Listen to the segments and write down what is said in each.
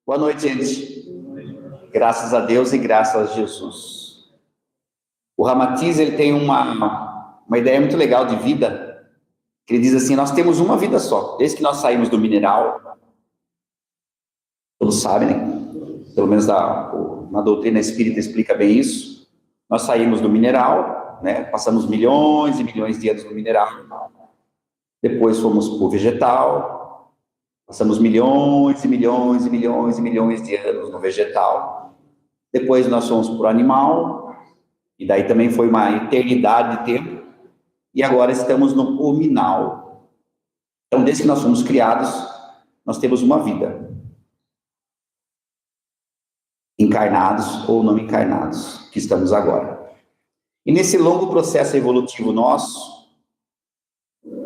Boa noite, gente. Graças a Deus e graças a Jesus. O Ramatiz, ele tem uma ideia muito legal de vida, que ele diz assim: nós temos uma vida só. Desde que nós saímos do mineral, todos sabem, né? Pelo menos na doutrina espírita explica bem isso. Nós saímos do mineral, né? Passamos milhões e milhões de anos no mineral. Depois fomos para o vegetal. Passamos milhões e milhões e milhões e milhões de anos no vegetal. Depois nós fomos para o animal, e daí também foi uma eternidade de tempo. E agora estamos no hominal. Então, desde que nós fomos criados, nós temos uma vida. Encarnados ou não encarnados, que estamos agora. E nesse longo processo evolutivo nosso,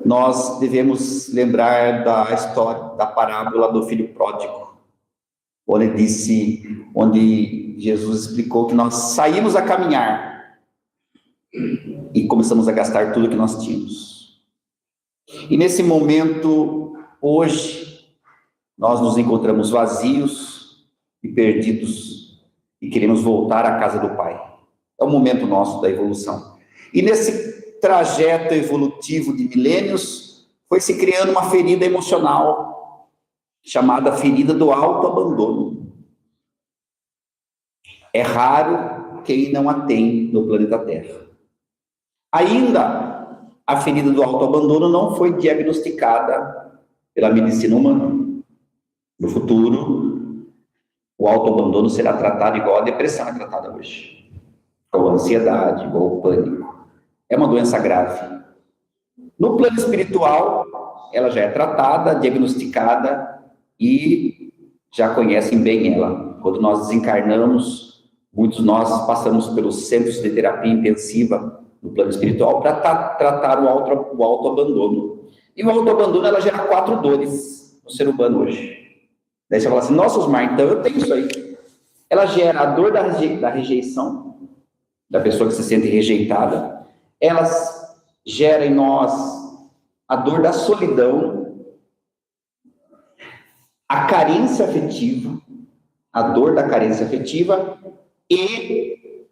nós devemos lembrar da história, da parábola do filho pródigo, onde Jesus explicou que nós saímos a caminhar e começamos a gastar tudo que nós tínhamos. E nesse momento, hoje, nós nos encontramos vazios e perdidos e queremos voltar à casa do Pai. É o momento nosso da evolução. E nesse trajeto evolutivo de milênios, foi se criando uma ferida emocional, chamada ferida do autoabandono. É raro quem não a tem no planeta Terra. Ainda, a ferida do autoabandono não foi diagnosticada pela medicina humana. No futuro, o autoabandono será tratado igual a depressão é tratada hoje. Igual a ansiedade, igual o pânico. É uma doença grave. No plano espiritual, ela já é tratada, diagnosticada e já conhecem bem ela. Quando nós desencarnamos, muitos de nós passamos pelos centros de terapia intensiva no plano espiritual para tratar o autoabandono. E o autoabandono, ela gera 4 dores no ser humano hoje. Daí você fala assim: nossa, Osmar, então eu tenho isso aí. Ela gera a dor da rejeição, da pessoa que se sente rejeitada. Elas geram em nós a dor da solidão, a carência afetiva, a dor da carência afetiva e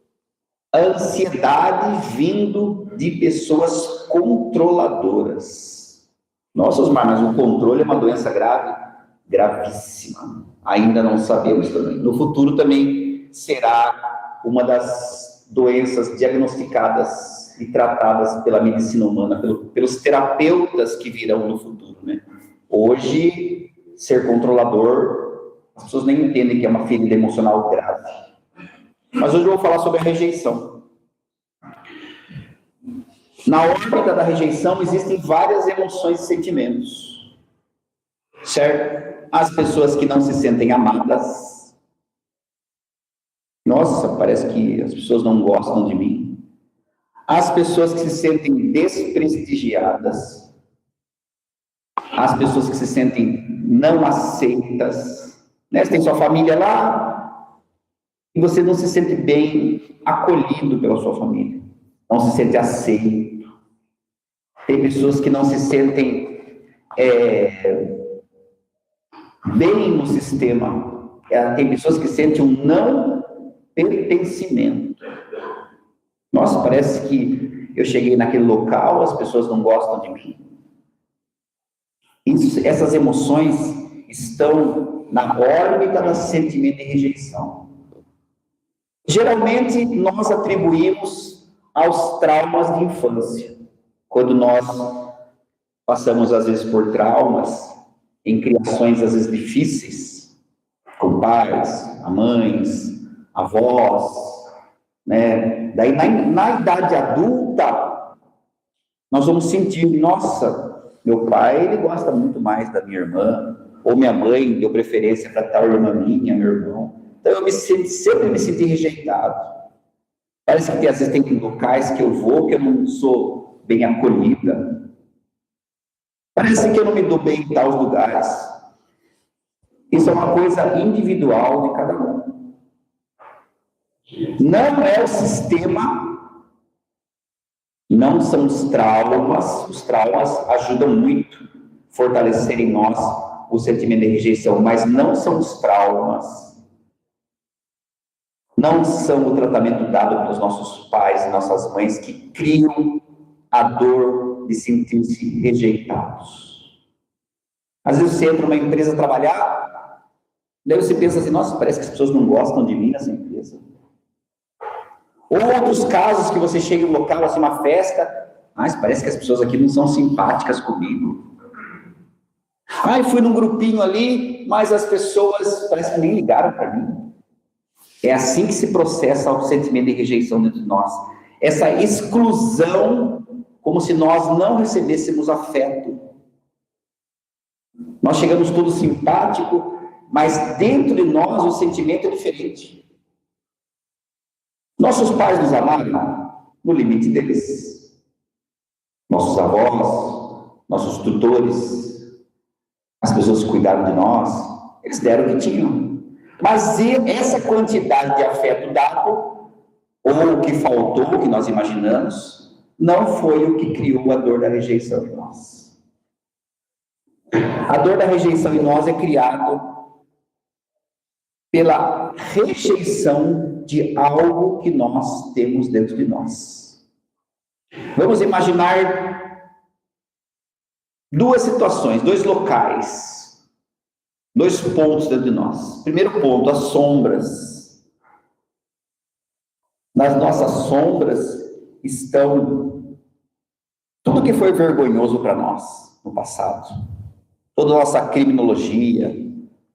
a ansiedade vindo de pessoas controladoras. Nossa, Osmar, mas o controle é uma doença grave? Gravíssima. Ainda não sabemos também. No futuro também será uma das doenças diagnosticadas e tratadas pela medicina humana, pelos terapeutas que virão no futuro, né? Hoje, ser controlador, as pessoas nem entendem que é uma ferida emocional grave. Mas hoje eu vou falar sobre a rejeição. Na órbita da rejeição existem várias emoções e sentimentos, certo? As pessoas que não se sentem amadas. Nossa, parece que as pessoas não gostam de mim. As pessoas que se sentem desprestigiadas, as pessoas que se sentem não aceitas, né? Você tem sua família lá e você não se sente bem acolhido pela sua família, não se sente aceito. Tem pessoas que não se sentem bem no sistema, tem pessoas que sentem um não pertencimento. Nossa, parece que eu cheguei naquele local, as pessoas não gostam de mim. Essas emoções estão na órbita do sentimento de rejeição. Geralmente, nós atribuímos aos traumas de infância. Quando nós passamos, às vezes, por traumas, em criações, às vezes, difíceis, com pais, mães, avós, né? Daí na idade adulta nós vamos sentir: nossa, meu pai, ele gosta muito mais da minha irmã, ou minha mãe deu preferência para tal irmã minha, meu irmão. Então eu sempre me senti rejeitado. Parece que às vezes tem locais que eu vou que eu não sou bem acolhida. Parece que eu não me dou bem em tais lugares. Isso é uma coisa individual de cada um. Não é o sistema, não são os traumas ajudam muito a fortalecer em nós o sentimento de rejeição, mas não são os traumas traumas. Não são o tratamento dado pelos nossos pais e nossas mães que criam a dor de sentir-se rejeitados. Às vezes você entra numa empresa trabalhar, daí você pensa assim, nossa, parece que as pessoas não gostam de mim nessa empresa. Outros casos que você chega em um local, assim, uma festa, mas parece que as pessoas aqui não são simpáticas comigo. Fui num grupinho ali, mas as pessoas parece que nem ligaram para mim. É assim que se processa o sentimento de rejeição dentro de nós. Essa exclusão, como se nós não recebêssemos afeto. Nós chegamos todos simpáticos, mas dentro de nós o sentimento é diferente. Nossos pais nos amaram no limite deles. Nossos avós, nossos tutores, as pessoas que cuidaram de nós, eles deram o que tinham. Mas essa quantidade de afeto dado, ou o que faltou, o que nós imaginamos, não foi o que criou a dor da rejeição em nós. A dor da rejeição em nós é criada pela rejeição de algo que nós temos dentro de nós. Vamos imaginar duas situações, dois locais, dois pontos dentro de nós. Primeiro ponto, as sombras. Nas nossas sombras estão tudo que foi vergonhoso para nós no passado. Toda a nossa criminologia,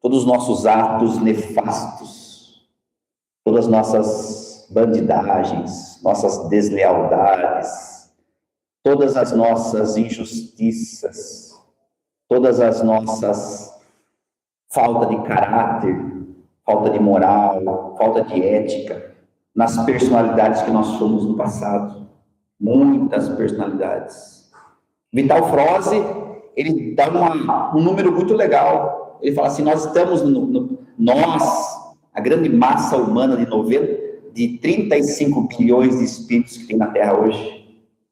todos os nossos atos nefastos, todas as nossas bandidagens, nossas deslealdades, todas as nossas injustiças, todas as nossas falta de caráter, falta de moral, falta de ética, nas personalidades que nós somos no passado. Muitas personalidades. Vital Froese, ele dá um número muito legal. Ele fala assim, nós estamos, nós, a grande massa humana de 35 bilhões de espíritos que tem na Terra hoje.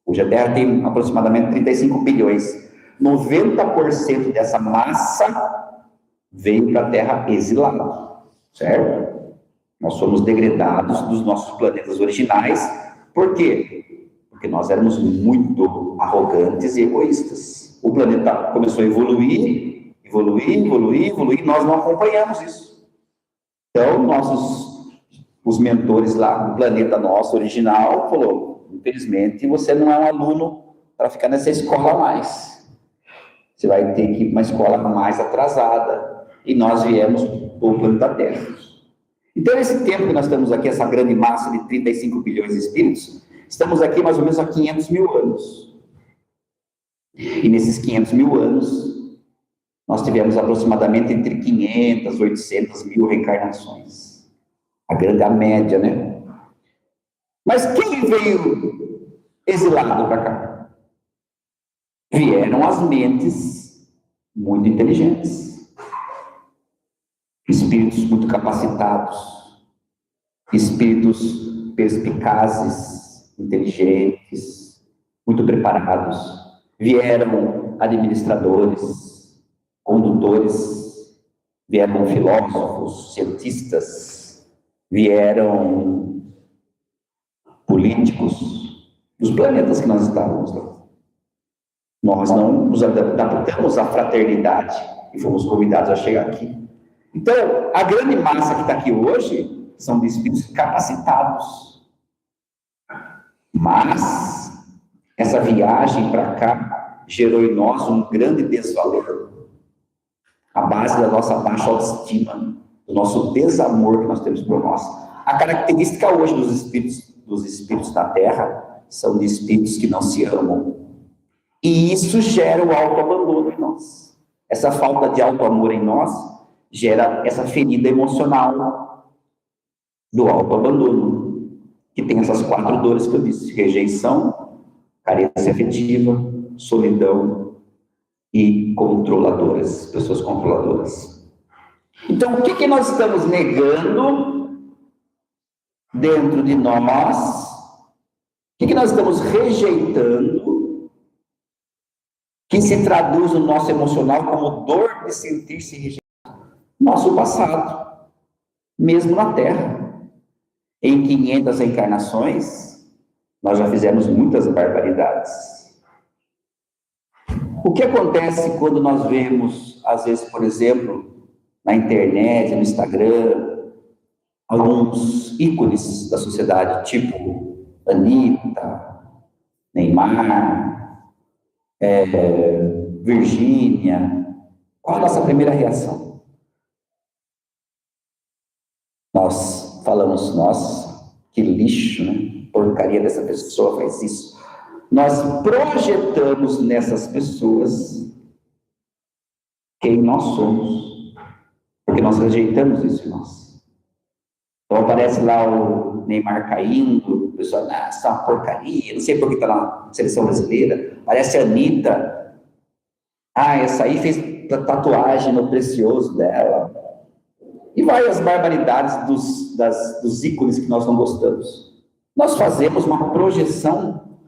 Hoje a Terra tem aproximadamente 35 bilhões. 90% dessa massa veio para a Terra exilada, certo? Nós somos degradados dos nossos planetas originais. Por quê? Porque nós éramos muito arrogantes e egoístas. O planeta começou a evoluir, nós não acompanhamos isso. Então, os mentores lá do planeta nosso original falou, infelizmente, você não é um aluno para ficar nessa escola mais. Você vai ter que ir para uma escola mais atrasada. E nós viemos para o planeta Terra. Então, esse tempo que nós estamos aqui, essa grande massa de 35 bilhões de espíritos, estamos aqui mais ou menos há 500 mil anos. E nesses 500 mil anos, nós tivemos aproximadamente entre 500 e 800 mil reencarnações. A média, né? Mas quem veio exilado para cá? Vieram as mentes muito inteligentes. Espíritos muito capacitados. Espíritos perspicazes, inteligentes, muito preparados. Vieram administradores, condutores, vieram filósofos, cientistas, vieram políticos dos planetas que nós estávamos lá. Nós não nos adaptamos à fraternidade e fomos convidados a chegar aqui. Então, a grande massa que está aqui hoje são de espíritos capacitados. Mas essa viagem para cá gerou em nós um grande desvalor. A base da nossa baixa autoestima, do nosso desamor que nós temos por nós. A característica hoje dos espíritos da Terra são de espíritos que não se amam. E isso gera o autoabandono em nós. Essa falta de autoamor em nós gera essa ferida emocional do autoabandono, que tem essas 4 dores que eu disse: rejeição, carência afetiva, solidão e controladoras, pessoas controladoras. Então, o que nós estamos negando dentro de nós? O que nós estamos rejeitando, que se traduz no nosso emocional como dor de sentir-se rejeitado? Nosso passado. mesmo na Terra. Em 500 reencarnações, nós já fizemos muitas barbaridades. O que acontece quando nós vemos, às vezes, por exemplo, na internet, no Instagram, alguns ícones da sociedade, tipo Anitta, Neymar, Virgínia? Qual a nossa primeira reação? Nós falamos, nossa, que lixo, né? Porcaria dessa pessoa faz isso. Nós projetamos nessas pessoas quem nós somos, porque nós rejeitamos isso em nós. Então aparece lá o Neymar caindo, o pessoal, isso é uma porcaria, não sei por que está na seleção brasileira. Aparece a Anitta, essa aí fez tatuagem no precioso dela. E várias barbaridades dos ícones que nós não gostamos. Nós fazemos uma projeção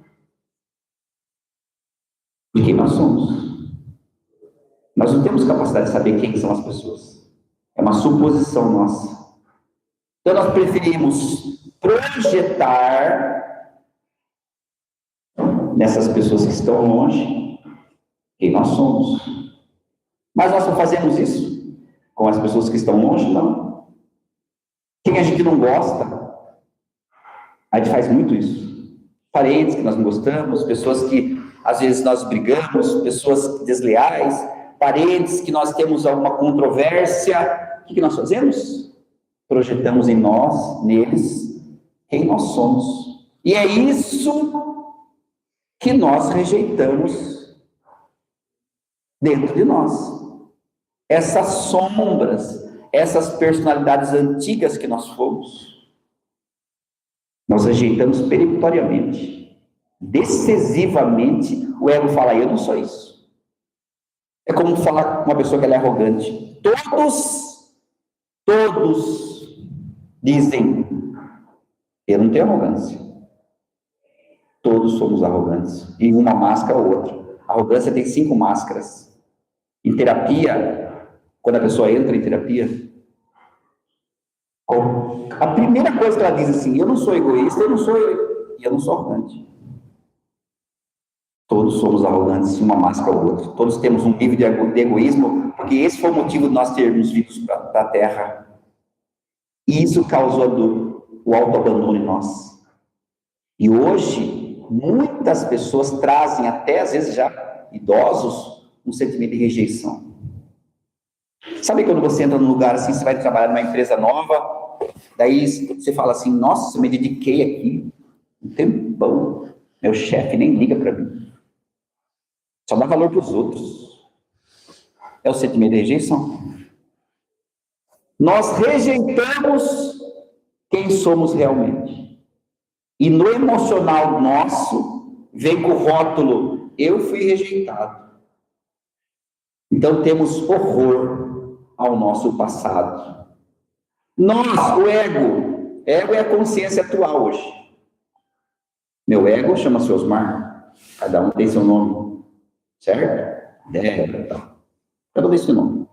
de quem nós somos. Nós não temos capacidade de saber quem são as pessoas. É uma suposição nossa. Então nós preferimos projetar nessas pessoas que estão longe quem nós somos. Mas nós não fazemos isso com as pessoas que estão longe, não. Quem a gente não gosta, a gente faz muito isso. Parentes que nós não gostamos, pessoas que às vezes nós brigamos, pessoas desleais, parentes que nós temos alguma controvérsia. O que nós fazemos? Projetamos em nós, neles, quem nós somos. E é isso que nós rejeitamos dentro de nós. Essas sombras, essas personalidades antigas que nós fomos, nós rejeitamos peremptoriamente, decisivamente. O ego fala, eu não sou isso. É como falar com uma pessoa que ela é arrogante. Todos dizem, eu não tenho arrogância. Todos somos arrogantes. E uma máscara ou outra. A arrogância tem 5 máscaras. Em terapia, quando a pessoa entra em terapia, a primeira coisa que ela diz assim, eu não sou egoísta, eu não sou arrogante. Todos somos arrogantes, uma máscara ou outra. Todos temos um nível de egoísmo, porque esse foi o motivo de nós termos vindo para a Terra. E isso causou o autoabandono em nós. E hoje, muitas pessoas trazem, até às vezes já idosos, um sentimento de rejeição. Sabe quando você entra num lugar assim, você vai trabalhar numa empresa nova, daí você fala assim, nossa, eu me dediquei aqui um tempão, meu chefe nem liga para mim. Só dá valor para os outros. É o sentimento de rejeição. Nós rejeitamos quem somos realmente. E no emocional nosso, vem com o rótulo, eu fui rejeitado. Então temos horror ao nosso passado. Nós, o ego é a consciência atual hoje. Meu ego chama-se Osmar, cada um tem seu nome, certo? Débora, tal. Cada um tem seu nome.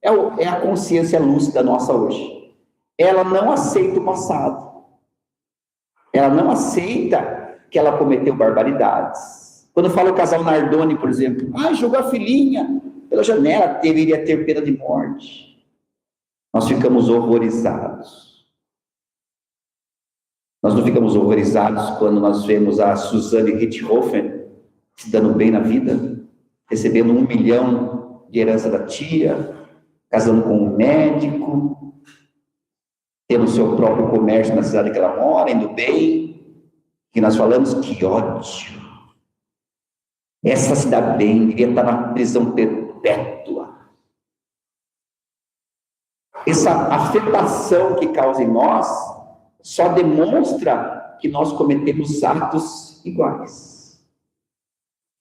É a consciência lúcida nossa hoje. Ela não aceita o passado. Ela não aceita que ela cometeu barbaridades. Quando fala o casal Nardoni, por exemplo, jogou a filhinha pela janela, deveria ter pena de morte. Nós ficamos horrorizados. Nós não ficamos horrorizados quando nós vemos a Suzane Richthofen se dando bem na vida, recebendo 1 milhão de herança da tia, casando com um médico, tendo seu próprio comércio na cidade que ela mora, indo bem, que nós falamos, que ódio. Essa se dá bem, devia estar na prisão perpétua. Essa afetação que causa em nós só demonstra que nós cometemos atos iguais.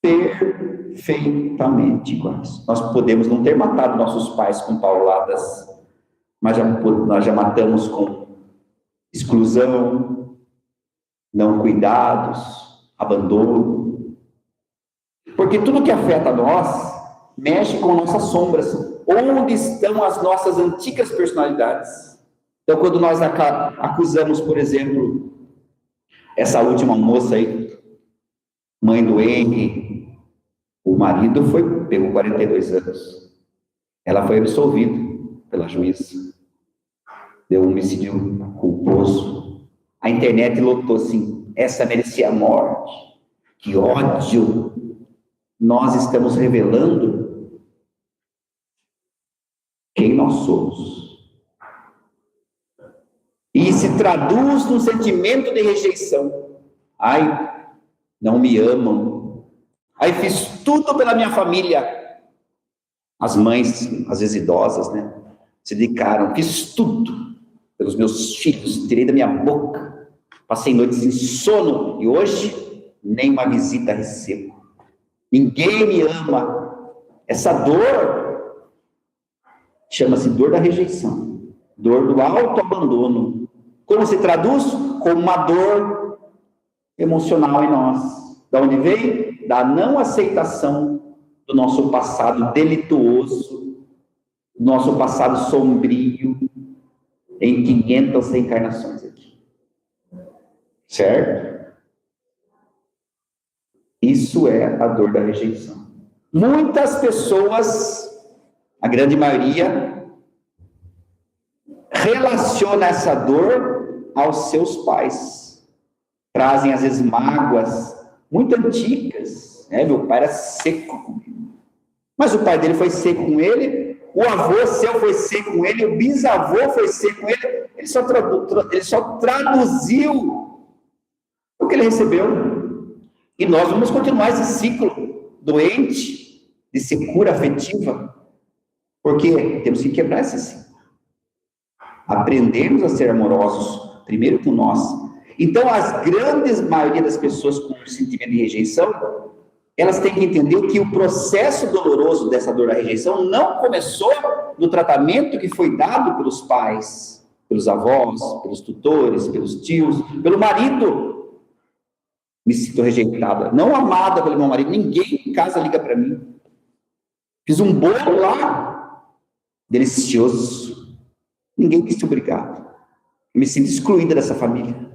Perfeitamente iguais. Nós podemos não ter matado nossos pais com pauladas, mas nós já matamos com exclusão, não cuidados, abandono. Porque tudo que afeta nós mexe com nossas sombras. Onde estão as nossas antigas personalidades? Então, quando nós acusamos, por exemplo, essa última moça aí, mãe do Henry, o marido pegou 42 anos. Ela foi absolvida pela juíza. Deu um homicídio culposo. A internet lotou assim, essa merecia a morte. Que ódio! Nós estamos revelando quem nós somos. E se traduz num sentimento de rejeição. Ai, não me amam. Ai, fiz tudo pela minha família. As mães, às vezes idosas, né? Se dedicaram, fiz tudo pelos meus filhos, tirei da minha boca, passei noites em sono e hoje nem uma visita recebo. Ninguém me ama. Essa dor chama-se dor da rejeição, dor do autoabandono. Como se traduz? Como uma dor emocional em nós. Da onde vem? Da não aceitação do nosso passado delituoso, do nosso passado sombrio, em 500 reencarnações aqui. Certo? Isso é a dor da rejeição. Muitas pessoas, a grande maioria, relaciona essa dor aos seus pais. Trazem, às vezes, mágoas muito antigas. Meu pai era seco comigo. Mas o pai dele foi seco com ele, o avô seu foi seco com ele, o bisavô foi seco com ele. Ele só traduziu o que ele recebeu. E nós vamos continuar esse ciclo doente de secura afetiva, porque temos que quebrar esse ciclo. Aprendemos a ser amorosos, primeiro com nós. Então, as grandes maioria das pessoas com sentimento de rejeição, elas têm que entender que o processo doloroso dessa dor da rejeição não começou no tratamento que foi dado pelos pais, pelos avós, pelos tutores, pelos tios, pelo marido. Me sinto rejeitada, não amada pelo meu marido. Ninguém em casa liga para mim. Fiz um bolo lá, delicioso. Ninguém quis ser obrigado. Me sinto excluída dessa família.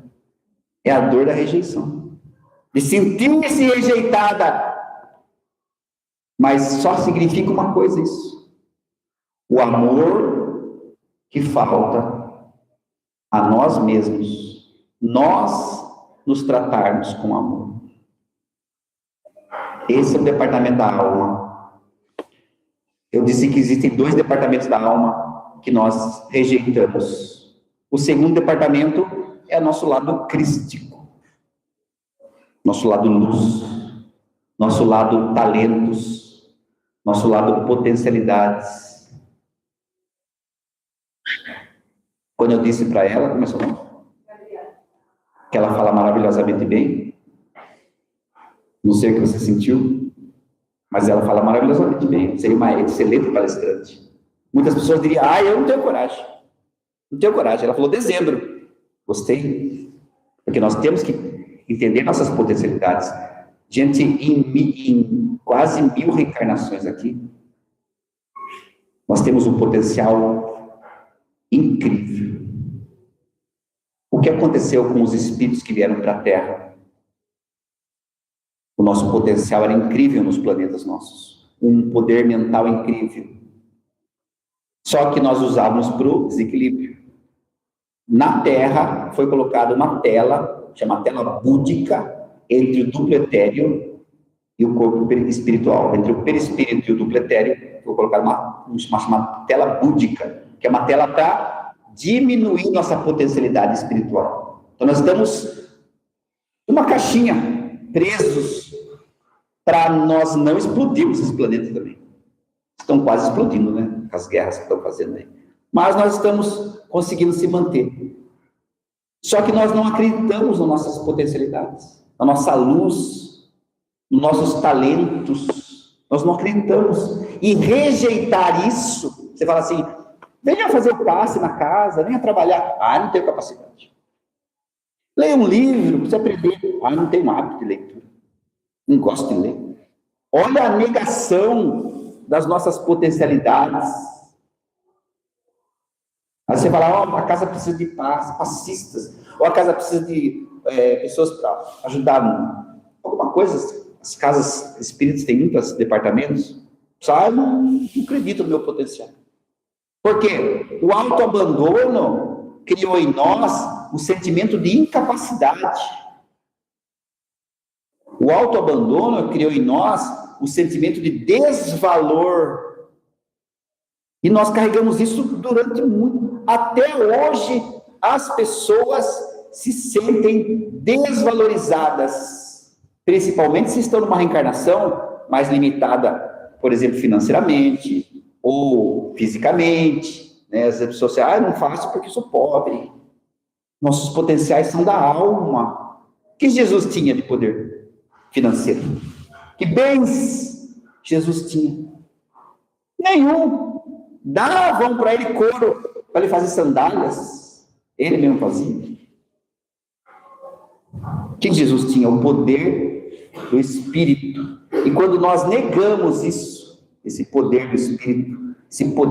É a dor da rejeição. De sentir-se rejeitada. Mas só significa uma coisa isso. O amor que falta a nós mesmos. Nós nos tratarmos com amor. Esse é o departamento da alma. Eu disse que existem 2 departamentos da alma que nós rejeitamos. O segundo departamento é o nosso lado crístico, nosso lado luz, nosso lado talentos, nosso lado potencialidades. Quando eu disse para ela, começou não? Que ela fala maravilhosamente bem. Não sei o que você sentiu, mas ela fala maravilhosamente bem. Seria uma excelente palestrante. Muitas pessoas diriam, eu não tenho coragem. Não tenho coragem. Ela falou, dezembro. Gostei. Porque nós temos que entender nossas potencialidades. Gente, em quase 1000 reencarnações aqui, nós temos um potencial incrível. O que aconteceu com os espíritos que vieram para a Terra? O nosso potencial era incrível nos planetas nossos. Um poder mental incrível. Só que nós usávamos para o desequilíbrio. Na Terra foi colocada uma tela, chama tela búdica, entre o duplo etéreo e o corpo espiritual. Entre o perispírito e o duplo etéreo, foi colocada uma tela búdica, que é uma tela para diminuir nossa potencialidade espiritual. Então, nós estamos numa caixinha, presos, para nós não explodirmos esse planeta também. Estão quase explodindo, né? Com as guerras que estão fazendo aí. Mas nós estamos conseguindo se manter. Só que nós não acreditamos nas nossas potencialidades, na nossa luz, nos nossos talentos. Nós não acreditamos. E rejeitar isso, você fala assim, venha fazer o passe na casa, venha trabalhar. Não tenho capacidade. Leia um livro, precisa aprender. Não tenho hábito de leitura. Não gosto de ler. Olha a negação das nossas potencialidades. você fala, a casa precisa de passistas, ou a casa precisa de pessoas para ajudar alguma coisa. As casas espíritas têm muitos departamentos. Não acredito no meu potencial. Por quê? O autoabandono criou em nós um sentimento de incapacidade. O autoabandono criou em nós o sentimento de desvalor. E nós carregamos isso durante muito. Até hoje, as pessoas se sentem desvalorizadas, principalmente se estão numa reencarnação mais limitada, por exemplo, financeiramente ou fisicamente. Né? As pessoas dizem, não faço porque sou pobre. Nossos potenciais são da alma. O que Jesus tinha de poder financeiro? Que bens Jesus tinha? Nenhum. Davam para ele couro, para ele fazer sandálias. Ele mesmo fazia. O que Jesus tinha? O poder do Espírito. E quando nós negamos isso, esse poder do Espírito,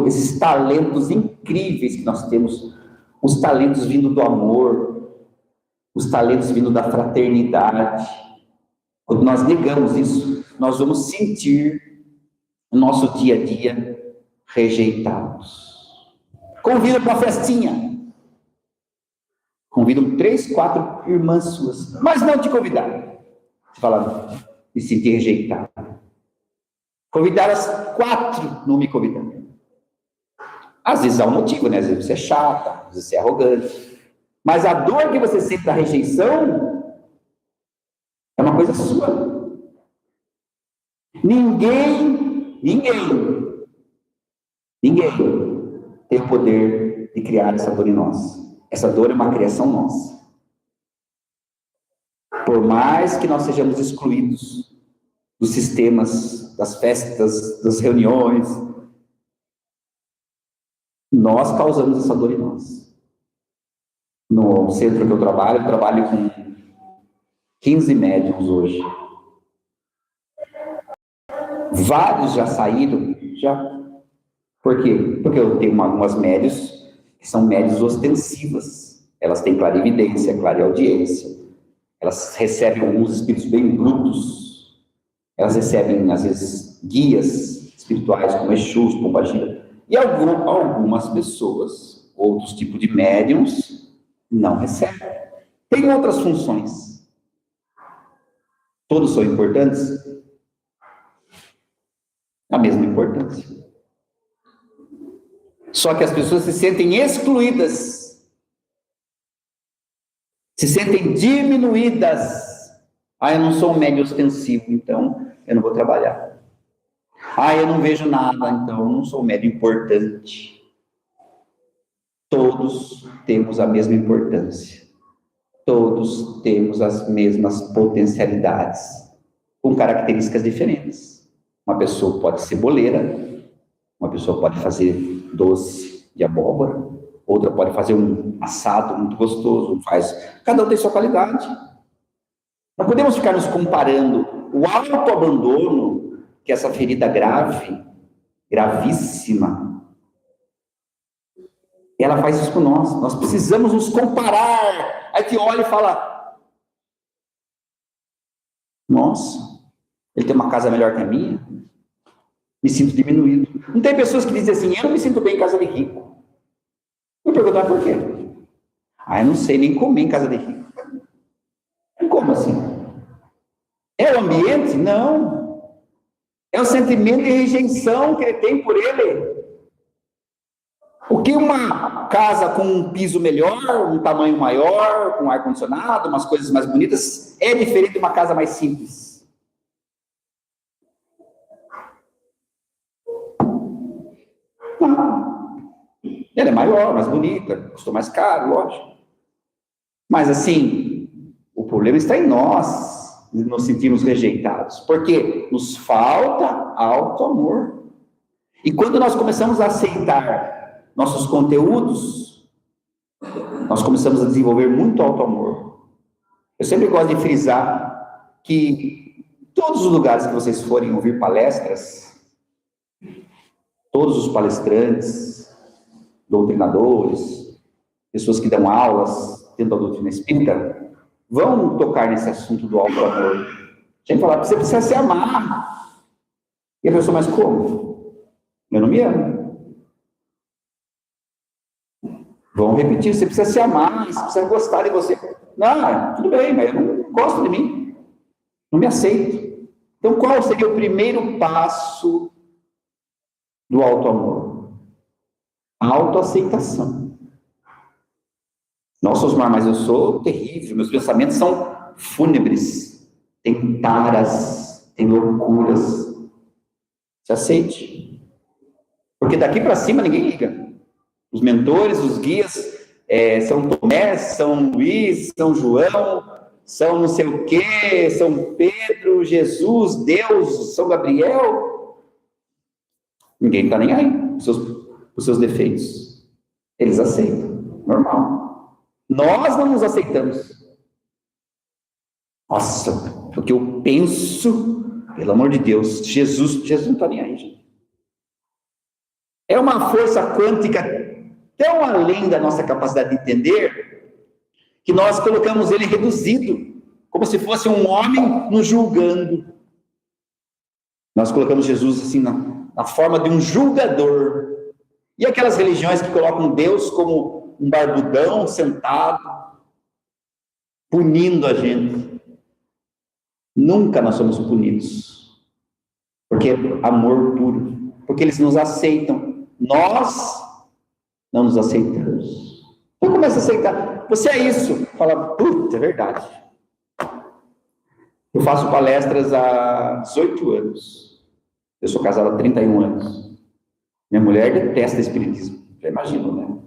esses talentos incríveis que nós temos, os talentos vindo do amor, os talentos vindo da fraternidade, quando nós negamos isso, nós vamos sentir no nosso dia a dia rejeitados. Convida para a festinha. Convidam 3, 4 irmãs suas, mas não te convidaram. Você fala, me senti rejeitado. Convidaram as 4, não me convidaram. Às vezes há um motivo, né? Às vezes você é chata, às vezes você é arrogante. Mas a dor que você sente da rejeição é uma coisa sua. Ninguém tem o poder de criar essa dor em nós. Essa dor é uma criação nossa. Por mais que nós sejamos excluídos dos sistemas, das festas, das reuniões, nós causamos essa dor em nós. No centro que eu trabalho com 15 médiums hoje. Vários já saíram, já. Por quê? Porque eu tenho algumas médios que são médios ostensivas. Elas têm clarividência, clareaudiência. Elas recebem alguns espíritos bem brutos. Elas recebem, às vezes, guias espirituais, como Exus, Pombagira. E algumas pessoas, outros tipos de médiums, não recebem. Tem outras funções. Todos são importantes? A mesma importância. Só que as pessoas se sentem excluídas, se sentem diminuídas. Eu não sou um médium ostensivo, então eu não vou trabalhar. Eu não vejo nada, então eu não sou um médium importante. Todos temos a mesma importância. Todos temos as mesmas potencialidades, com características diferentes. Uma pessoa pode ser boleira, uma pessoa pode fazer doce de abóbora, outra pode fazer um assado muito gostoso, cada um tem sua qualidade. Não podemos ficar nos comparando. O autoabandono, que é essa ferida grave, gravíssima, ela faz isso com nós. Nós precisamos nos comparar. Aí te olha e fala, nossa, ele tem uma casa melhor que a minha? Me sinto diminuído. Não tem pessoas que dizem assim, eu não me sinto bem em casa de rico. Eu pergunto, por quê? Eu não sei nem comer em casa de rico. Como assim? É o ambiente? Não. É o sentimento de rejeição que ele tem por ele. O que uma casa com um piso melhor, um tamanho maior, com ar-condicionado, umas coisas mais bonitas, é diferente de uma casa mais simples. Ela é maior, mais bonita, custou mais caro, lógico. Mas assim, o problema está em nós, nos sentimos rejeitados. Porque nos falta auto-amor. E quando nós começamos a aceitar nossos conteúdos, nós começamos a desenvolver muito auto-amor. Eu sempre gosto de frisar que todos os lugares que vocês forem ouvir palestras, todos os palestrantes, doutrinadores, pessoas que dão aulas dentro da doutrina espírita, vão tocar nesse assunto do alto amor. A gente fala, você precisa se amar. E a pessoa, mas como? Eu não me amo. Vão repetir, você precisa se amar, você precisa gostar de você. Não, tudo bem, mas eu não gosto de mim. Não me aceito. Então, qual seria o primeiro passo do alto amor? A autoaceitação. Nossa, Osmar, mas eu sou terrível, meus pensamentos são fúnebres, tem taras, tem loucuras. Se aceite. Porque daqui para cima ninguém liga. Os mentores, os guias, São Tomé, São Luís, São João, São não sei o quê, São Pedro, Jesus, Deus, São Gabriel. Ninguém está nem aí, os seus defeitos. Eles aceitam, normal. Nós não nos aceitamos. Nossa, porque eu penso, pelo amor de Deus, Jesus não está nem aí, gente. É uma força quântica tão além da nossa capacidade de entender, que nós colocamos ele reduzido, como se fosse um homem nos julgando. Nós colocamos Jesus assim na forma de um julgador. E aquelas religiões que colocam Deus como um barbudão sentado, punindo a gente. Nunca nós somos punidos, porque é amor puro, porque eles nos aceitam. Nós não nos aceitamos. Então começa a aceitar. Você é isso. Fala, puta, é verdade. Eu faço palestras há 18 anos. Eu sou casado há 31 anos. Minha mulher detesta espiritismo. Já imagino, né?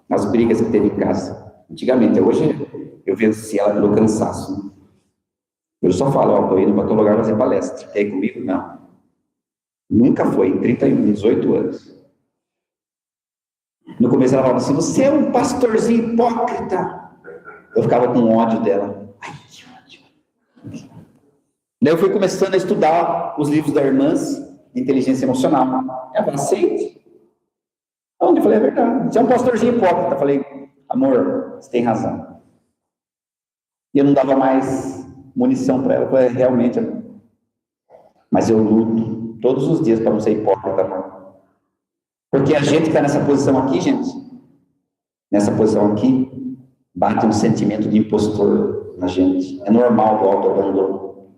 As brigas que teve em casa. Antigamente, hoje eu venci ela pelo cansaço. Né? Eu só falo, ó, estou indo para todo lugar fazer palestra. Quer ir comigo? Não. Nunca foi, em 18 anos. No começo ela falava assim, você é um pastorzinho hipócrita. Eu ficava com ódio dela. Ai, que ódio. Daí eu fui começando a estudar os livros da Irmãs de Inteligência Emocional. Ela falou, aceite. Onde? Eu falei, é verdade. Você é um pastorzinho hipócrita. Eu falei, amor, você tem razão. E eu não dava mais munição para ela. Eu falei, realmente, amor. Mas eu luto todos os dias para não ser hipócrita, amor. Porque a gente que está nessa posição aqui, gente, nessa posição aqui, bate um sentimento de impostor na gente. É normal do autoabandono.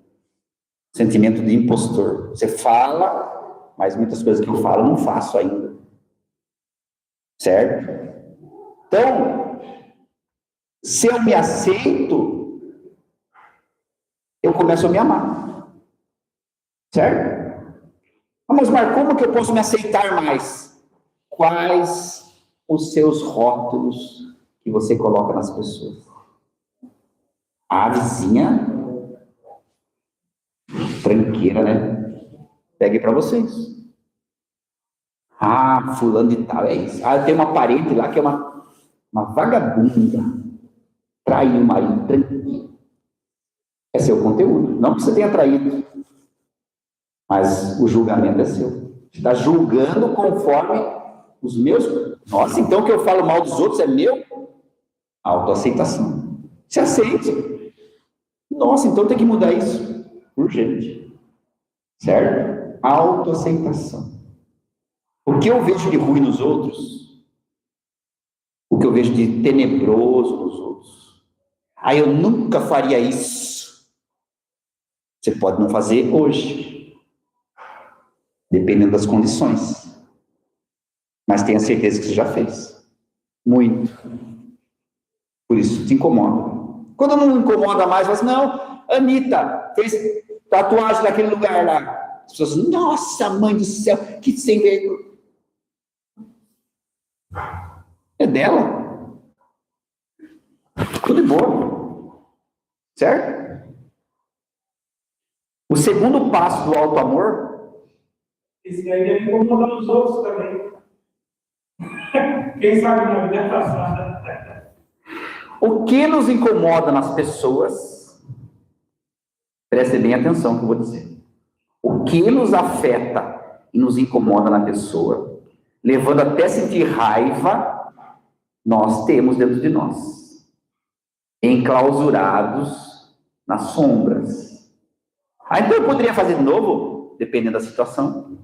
Sentimento de impostor. Você fala, mas muitas coisas que eu falo eu não faço ainda. Certo? Então, se eu me aceito, eu começo a me amar. Certo? Mas, Marco, como que eu posso me aceitar mais? Quais os seus rótulos que você coloca nas pessoas? A vizinha, tranqueira, né? Pegue para vocês. Ah, fulano de tal, é isso. Ah, tem uma parente lá que é uma vagabunda. Traiu o marido, tranquilo. É seu conteúdo. Não que você tenha traído. Mas o julgamento é seu. Você está julgando conforme os meus... Nossa, então o que eu falo mal dos outros é meu? Autoaceitação. Se aceite. Nossa, então tem que mudar isso. Urgente. Certo? Autoaceitação. O que eu vejo de ruim nos outros, o que eu vejo de tenebroso nos outros, eu nunca faria isso. Você pode não fazer hoje, dependendo das condições. Mas tenha certeza que você já fez. Muito. Por isso te incomoda. Quando não incomoda mais, você fala assim, não, Anitta fez tatuagem naquele lugar lá. As pessoas, nossa, mãe do céu, que sem vergonha. É dela. Tudo de boa. Certo? O segundo passo do alto amor. Esse daí deve incomodar os outros também. Quem sabe na vida passada. O que nos incomoda nas pessoas? Prestem bem atenção no que eu vou dizer. O que nos afeta e nos incomoda na pessoa levando até sentir raiva, nós temos dentro de nós, enclausurados nas sombras. Então eu poderia fazer de novo, dependendo da situação.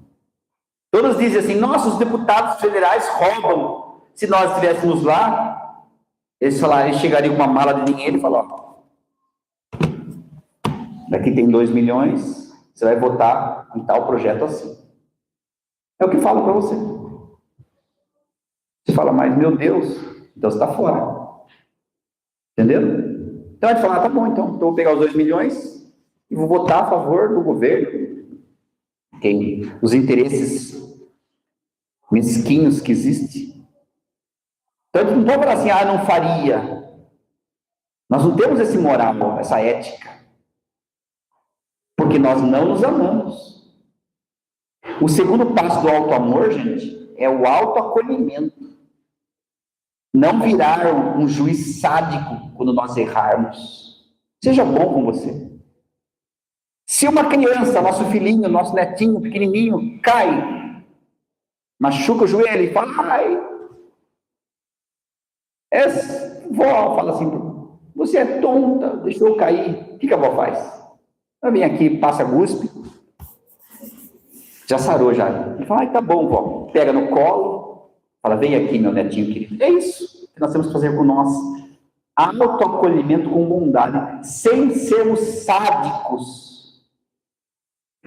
Todos dizem assim, nossa, os deputados federais roubam. Se nós estivéssemos lá, eles chegariam com uma mala de dinheiro e falaram, daqui tem 2 milhões, você vai votar em tal projeto assim. É o que falo para você. Você fala, mas meu Deus, então você está fora. Entendeu? Então vai falar, tá bom, então vou pegar os 2 milhões e vou votar a favor do governo. Tem os interesses mesquinhos que existem. Então não vou falar assim, não faria. Nós não temos esse moral, essa ética. Porque nós não nos amamos. O segundo passo do auto-amor, gente, é o autoacolhimento. Não virar um juiz sádico quando nós errarmos. Seja bom com você. Se uma criança, nosso filhinho, nosso netinho, pequenininho, cai, machuca o joelho e fala, vó, fala assim, você é tonta, deixou eu cair. O que a vó faz? Ela vem aqui, passa guspe, já sarou já. Ele fala, tá bom, vó. Pega no colo, fala, vem aqui, meu netinho querido. É isso que nós temos que fazer com nós. Autoacolhimento com bondade, sem sermos sádicos.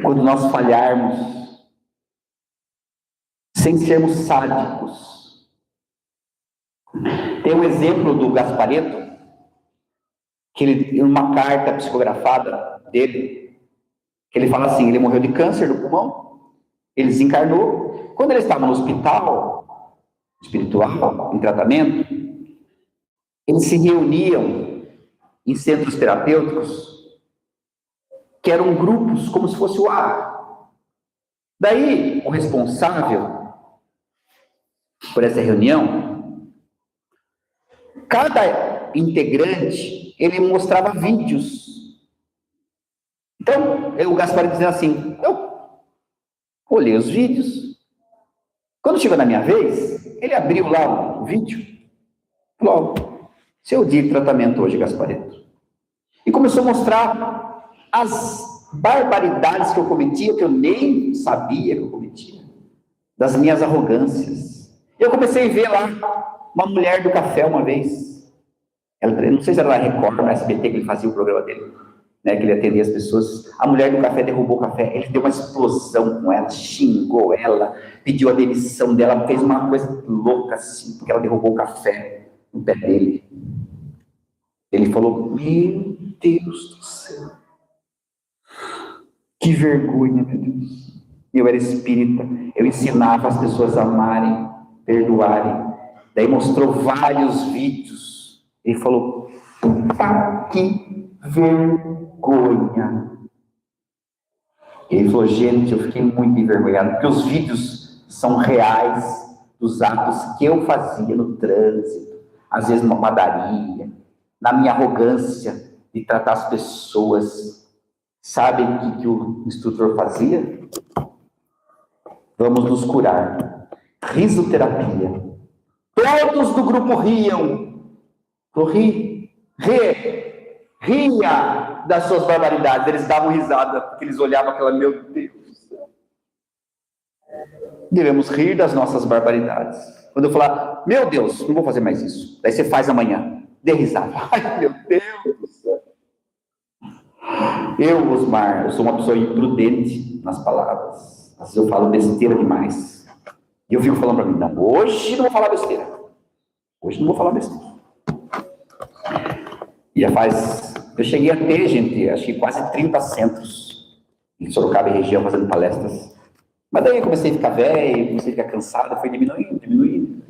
Quando nós falharmos, sem sermos sádicos. Tem um exemplo do Gasparetto, que ele, em uma carta psicografada dele, que ele fala assim, ele morreu de câncer do pulmão, ele desencarnou. Quando ele estava no hospital espiritual, em tratamento, eles se reuniam em centros terapêuticos, que eram grupos como se fosse o ar. Daí, o responsável por essa reunião, cada integrante, ele mostrava vídeos. Então, o Gasparetto dizia assim, eu olhei os vídeos. Quando chegou na minha vez, ele abriu lá o vídeo, falou, seu dia de tratamento hoje, Gasparetto. E começou a mostrar as barbaridades que eu cometia, que eu nem sabia que eu cometia, das minhas arrogâncias. Eu comecei a ver lá uma mulher do café uma vez. Ela, não sei se era da Record, na SBT, que ele fazia o programa dele, né, que ele atendia as pessoas. A mulher do café derrubou o café, ele deu uma explosão com ela, xingou ela, pediu a demissão dela, fez uma coisa louca assim, porque ela derrubou o café no pé dele. Ele falou, meu Deus do céu, que vergonha, meu Deus. Eu era espírita, eu ensinava as pessoas a amarem, perdoarem. Daí mostrou vários vídeos. Ele falou, puta que vergonha. Ele falou, gente, eu fiquei muito envergonhado, porque os vídeos são reais dos atos que eu fazia no trânsito, às vezes numa padaria, na minha arrogância de tratar as pessoas. Sabe o que o instrutor fazia? Vamos nos curar. Risoterapia. Todos do grupo riam. Ria das suas barbaridades. Eles davam risada, porque eles olhavam aquela, meu Deus. Devemos rir das nossas barbaridades. Quando eu falar, meu Deus, não vou fazer mais isso. Daí você faz amanhã. Dê risada. Ai, meu Deus do céu. Eu, Osmar, eu sou uma pessoa imprudente nas palavras. Às vezes eu falo besteira demais. E eu fico falando para mim, não, hoje não vou falar besteira. Hoje não vou falar besteira. E eu cheguei a ter, gente, acho que quase 30 centros em Sorocaba e região fazendo palestras. Mas daí eu comecei a ficar velho, comecei a ficar cansado, foi diminuindo.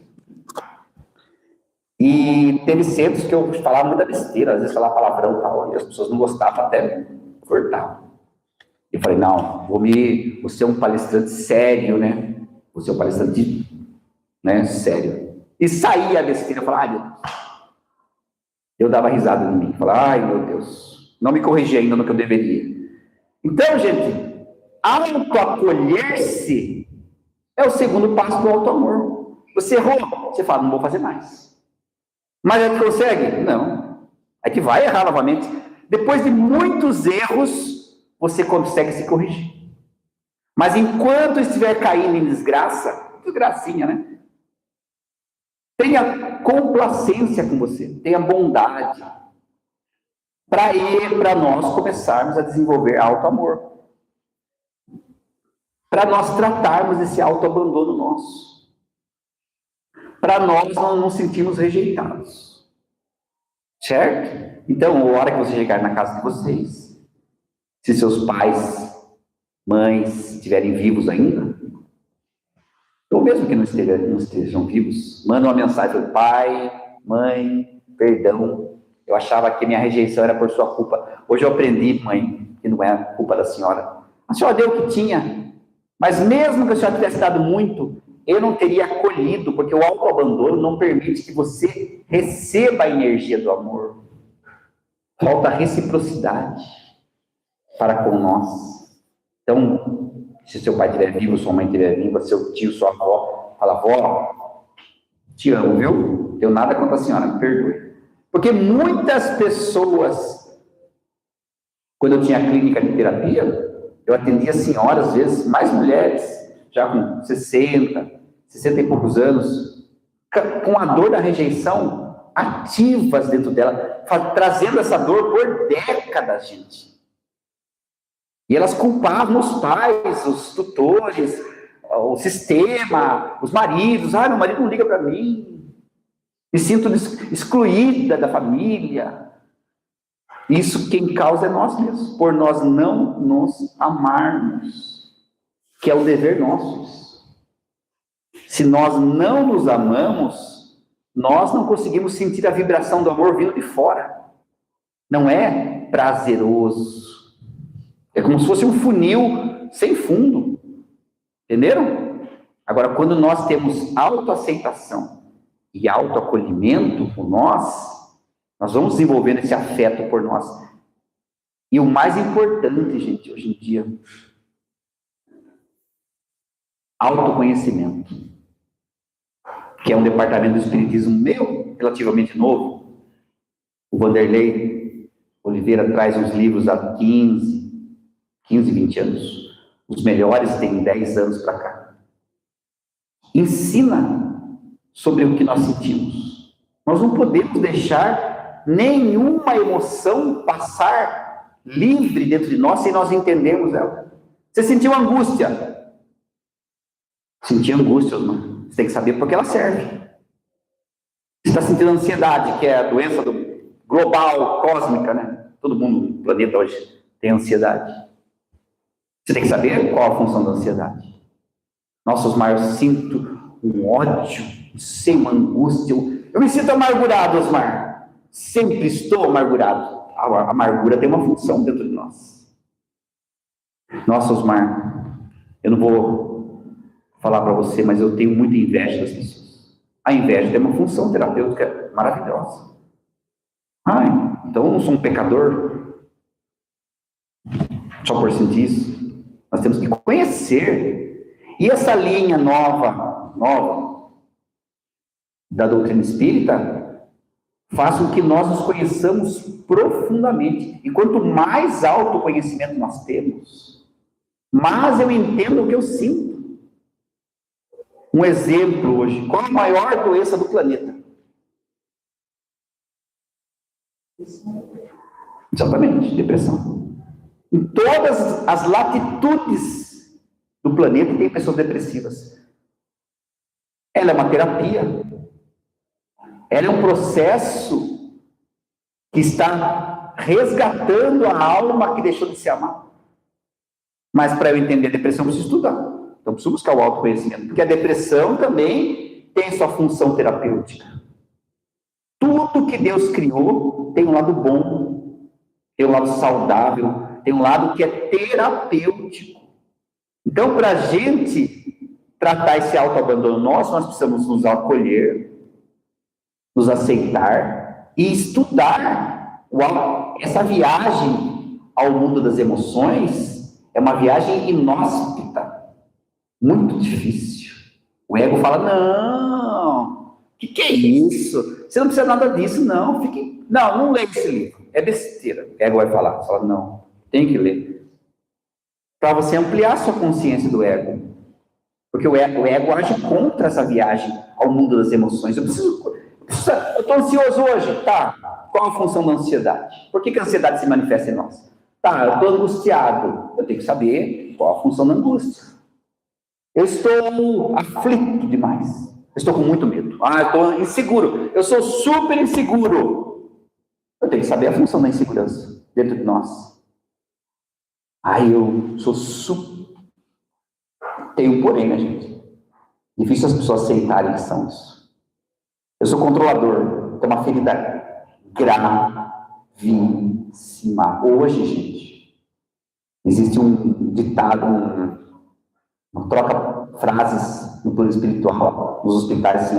E teve centros que eu falava muita besteira, às vezes falava palavrão e tal, e as pessoas não gostavam, até cortavam. Eu falei, não, vou ser um palestrante sério, né? Vou ser um palestrante, né, sério. E saía a besteira, eu falava, ai, meu Deus. Eu dava risada em mim, falava, ai, meu Deus, não me corrigi ainda no que eu deveria. Então, gente, autoacolher-se É o segundo passo do auto-amor. Você errou, você fala, não vou fazer mais. Mas é que consegue? Não. É que vai errar novamente. Depois de muitos erros, você consegue se corrigir. Mas enquanto estiver caindo em desgracinha, né? Tenha complacência com você, tenha bondade, para nós começarmos a desenvolver auto-amor. Para nós tratarmos esse auto-abandono nosso. Para nós não nos sentirmos rejeitados. Certo? Então, a hora que você chegar na casa de vocês, se seus pais, mães estiverem vivos ainda, ou mesmo que não estejam vivos, manda uma mensagem: pai, mãe, perdão, eu achava que minha rejeição era por sua culpa. Hoje eu aprendi, mãe, que não é culpa da senhora. A senhora deu o que tinha, mas mesmo que a senhora tivesse dado muito, eu não teria acolhido, porque o autoabandono não permite que você receba a energia do amor. Falta reciprocidade para com nós. Então, se seu pai estiver vivo, sua mãe estiver viva, seu tio, sua avó, fala: avó, te amo, viu? Não tenho nada contra a senhora, me perdoe. Porque muitas pessoas, quando eu tinha clínica de terapia, eu atendia senhoras, às vezes, mais mulheres, já com 60 e poucos anos, com a dor da rejeição ativas dentro dela, trazendo essa dor por décadas, gente. E elas culpavam os pais, os tutores, o sistema, os maridos. Ah, meu marido não liga para mim. Me sinto excluída da família. Isso quem causa é nós mesmos, por nós não nos amarmos, que é o dever nosso. Se nós não nos amamos, nós não conseguimos sentir a vibração do amor vindo de fora. Não é prazeroso. É como se fosse um funil sem fundo. Entenderam? Agora, quando nós temos autoaceitação e autoacolhimento por nós vamos desenvolvendo esse afeto por nós. E o mais importante, gente, hoje em dia, autoconhecimento, que é um departamento do espiritismo meu, relativamente novo. O Vanderlei Oliveira traz uns livros há 15, 20 anos. Os melhores têm 10 anos para cá. Ensina sobre o que nós sentimos. Nós não podemos deixar nenhuma emoção passar livre dentro de nós sem nós entendermos ela. Você sentiu angústia? Sentir angústia, irmão. Você tem que saber por que ela serve. Você está sentindo ansiedade, que é a doença global, cósmica, né? Todo mundo no planeta hoje tem ansiedade. Você tem que saber qual a função da ansiedade. Nossa, Osmar, eu sinto um ódio, sem uma angústia. Eu me sinto amargurado, Osmar. Sempre estou amargurado. A amargura tem uma função dentro de nós. Nossa, Osmar, eu não vou falar para você, mas eu tenho muita inveja das pessoas. A inveja tem uma função terapêutica maravilhosa. Então eu não sou um pecador? Só por sentir isso? Nós temos que conhecer. E essa linha nova da doutrina espírita faz com que nós nos conheçamos profundamente. E quanto mais autoconhecimento nós temos, mais eu entendo o que eu sinto. Um exemplo hoje: qual a maior doença do planeta? Exatamente, depressão. Em todas as latitudes do planeta tem pessoas depressivas. Ela é uma terapia. Ela é um processo que está resgatando a alma que deixou de se amar. Mas para eu entender a depressão, eu preciso estudar. Então, preciso buscar o autoconhecimento. Porque a depressão também tem sua função terapêutica. Tudo que Deus criou tem um lado bom, tem um lado saudável, tem um lado que é terapêutico. Então, para a gente tratar esse autoabandono nosso, nós precisamos nos acolher, nos aceitar e estudar. Essa viagem ao mundo das emoções é uma viagem inóspita, muito difícil. O ego fala, não, o que é isso? Você não precisa nada disso, não. Não leia esse livro, é besteira. O ego vai falar, fala, não, tem que ler. Para você ampliar sua consciência do ego. Porque o ego age contra essa viagem ao mundo das emoções. Eu estou ansioso hoje, tá? Qual a função da ansiedade? Por que a ansiedade se manifesta em nós? Tá, eu estou angustiado. Eu tenho que saber qual a função da angústia. Eu estou aflito demais. Eu estou com muito medo. Eu estou inseguro. Eu sou super inseguro. Eu tenho que saber a função da insegurança dentro de nós. Eu sou super... Tem um porém, né, gente? Difícil as pessoas aceitarem que são isso. Eu sou controlador. Tem uma ferida gravíssima. Hoje, gente, existe um ditado, uma troca frases no plano espiritual, nos hospitais, assim,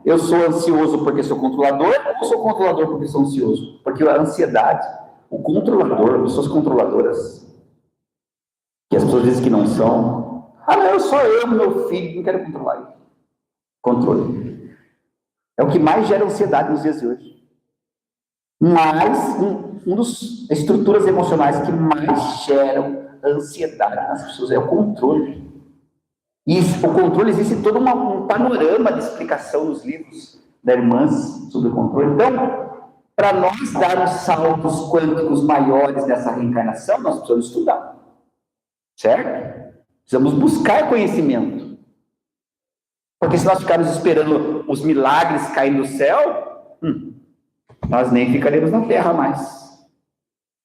eu sou ansioso porque sou controlador, ou sou controlador porque sou ansioso? Porque a ansiedade, o controlador, pessoas controladoras, que as pessoas dizem que não são, eu só amo meu filho, não quero controlar ele. Controle. É o que mais gera ansiedade nos dias de hoje. Mas, uma das estruturas emocionais que mais geram ansiedade nas pessoas é o controle. E o controle, existe todo um panorama de explicação nos livros da Irmãs sobre o controle. Então, para nós darmos saltos quânticos maiores nessa reencarnação, nós precisamos estudar. Certo? Precisamos buscar conhecimento. Porque se nós ficarmos esperando os milagres cair do céu, nós nem ficaremos na Terra mais.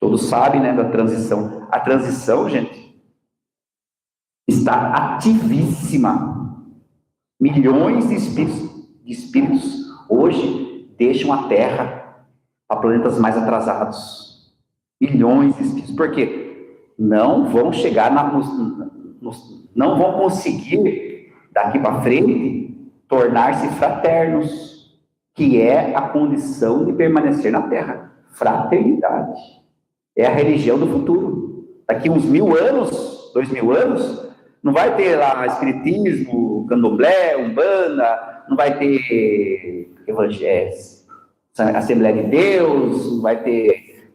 Todos sabem, né, da transição. A transição, gente, está ativíssima. Milhões de espíritos hoje deixam a Terra para planetas mais atrasados. Milhões de espíritos. Por quê? Não vão chegar não vão conseguir, daqui para frente, tornar-se fraternos, que é a condição de permanecer na Terra. Fraternidade. É a religião do futuro. Daqui uns 1000 anos, 2000 anos, não vai ter lá espiritismo, candomblé, umbanda, não vai ter Assembleia de Deus, não vai ter...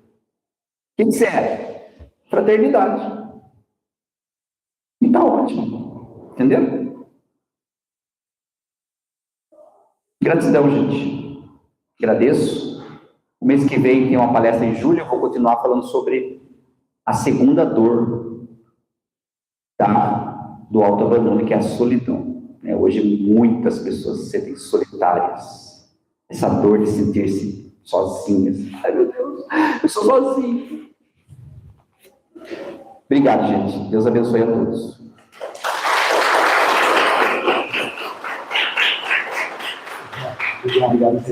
O que é? Fraternidade. E tá ótimo. Entendeu? Gratidão, gente. Agradeço. O mês que vem tem uma palestra em julho, eu vou continuar falando sobre a segunda dor do autoabandono, que é a solidão. Hoje muitas pessoas se sentem solitárias. Essa dor de sentir-se sozinhas. Ai, meu Deus, eu sou sozinho. Obrigado, gente. Deus abençoe a todos. Obrigado.